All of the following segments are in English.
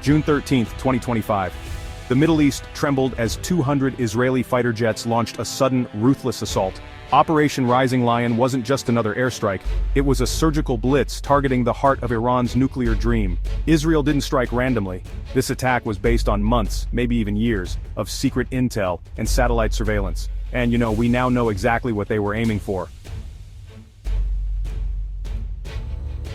June 13, 2025. The Middle East trembled as 200 Israeli fighter jets launched a sudden, ruthless assault. Operation Rising Lion wasn't just another airstrike, it was a surgical blitz targeting the heart of Iran's nuclear dream. Israel didn't strike randomly. This attack was based on months, maybe even years, of secret intel and satellite surveillance. And we now know exactly what they were aiming for.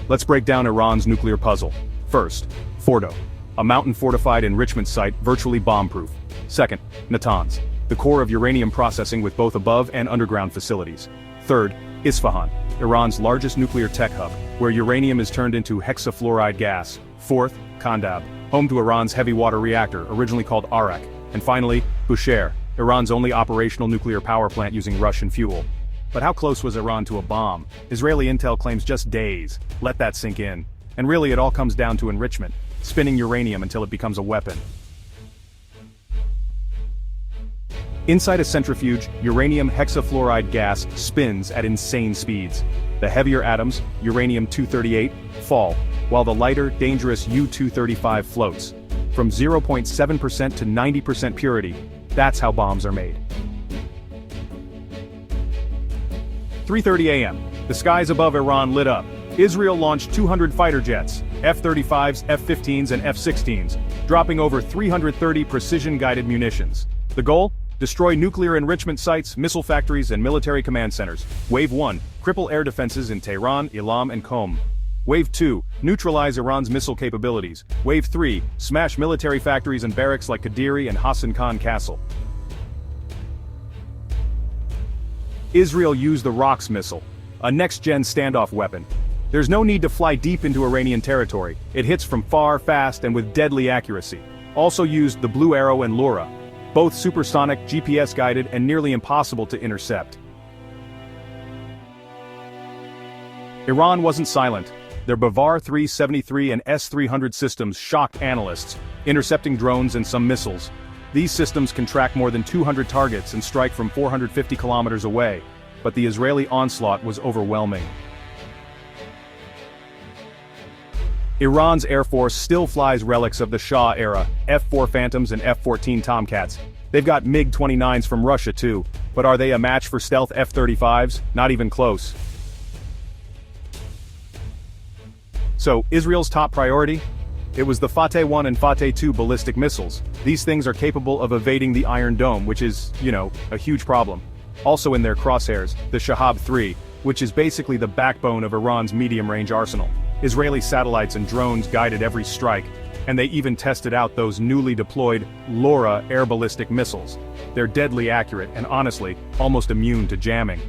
Let's break down Iran's nuclear puzzle. First, Fordow, a mountain-fortified enrichment site virtually bomb-proof. Second, Natanz, the core of uranium processing with both above and underground facilities. Third, Isfahan, Iran's largest nuclear tech hub, where uranium is turned into hexafluoride gas. Fourth, Kandab, home to Iran's heavy water reactor, originally called Arak. And finally, Bushehr, Iran's only operational nuclear power plant using Russian fuel. But how close was Iran to a bomb? Israeli intel claims just days. Let that sink in. And really it all comes down to enrichment, spinning uranium until it becomes a weapon. Inside a centrifuge, uranium hexafluoride gas spins at insane speeds. The heavier atoms, uranium-238, fall, while the lighter, dangerous U-235 floats. From 0.7% to 90% purity, that's how bombs are made. 3:30 a.m. The skies above Iran lit up. Israel launched 200 fighter jets, F-35s, F-15s and F-16s, dropping over 330 precision-guided munitions. The goal? Destroy nuclear enrichment sites, missile factories and military command centers. Wave 1, cripple air defenses in Tehran, Elam and Qom. Wave 2, neutralize Iran's missile capabilities. Wave 3, smash military factories and barracks like Qadiri and Hassan Khan Castle. Israel used the ROX missile, a next-gen standoff weapon. There's no need to fly deep into Iranian territory. It hits from far, fast, and with deadly accuracy. Also used the Blue Arrow and Lura, both supersonic, GPS-guided, and nearly impossible to intercept. Iran wasn't silent. Their Bavar 373 and S-300 systems shocked analysts, intercepting drones and some missiles. These systems can track more than 200 targets and strike from 450 kilometers away, but the Israeli onslaught was overwhelming. Iran's Air Force still flies relics of the Shah era, F-4 Phantoms and F-14 Tomcats. They've got MiG-29s from Russia too, but are they a match for stealth F-35s? Not even close. So, Israel's top priority? It was the Fateh 1 and Fateh 2 ballistic missiles. These things are capable of evading the Iron Dome, which is, a huge problem. Also in their crosshairs, the Shahab 3, which is basically the backbone of Iran's medium-range arsenal. Israeli satellites and drones guided every strike, and they even tested out those newly deployed Lura air ballistic missiles. They're deadly accurate and honestly, almost immune to jamming.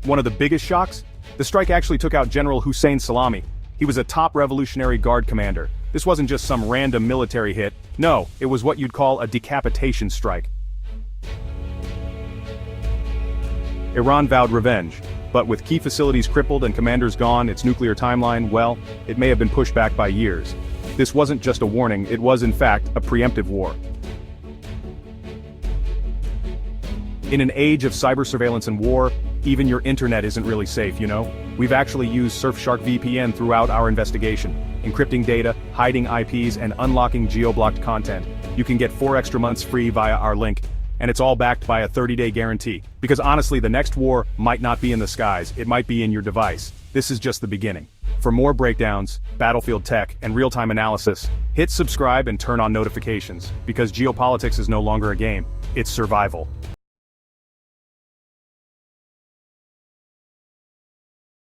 One of the biggest shocks? The strike actually took out General Hussein Salami. He was a top Revolutionary Guard commander. This wasn't just some random military hit. No, it was what you'd call a decapitation strike. Iran vowed revenge. But with key facilities crippled and commanders gone, its nuclear timeline, well, it may have been pushed back by years. This wasn't just a warning, it was in fact a preemptive war. In an age of cyber surveillance and war, even your internet isn't really safe, We've actually used Surfshark VPN throughout our investigation, encrypting data, hiding IPs, and unlocking geo-blocked content. You can get 4 extra months free via our link. And it's all backed by a 30-day guarantee. Because honestly, the next war might not be in the skies, it might be in your device. This is just the beginning. For more breakdowns, battlefield tech, and real-time analysis, hit subscribe and turn on notifications, because geopolitics is no longer a game, it's survival.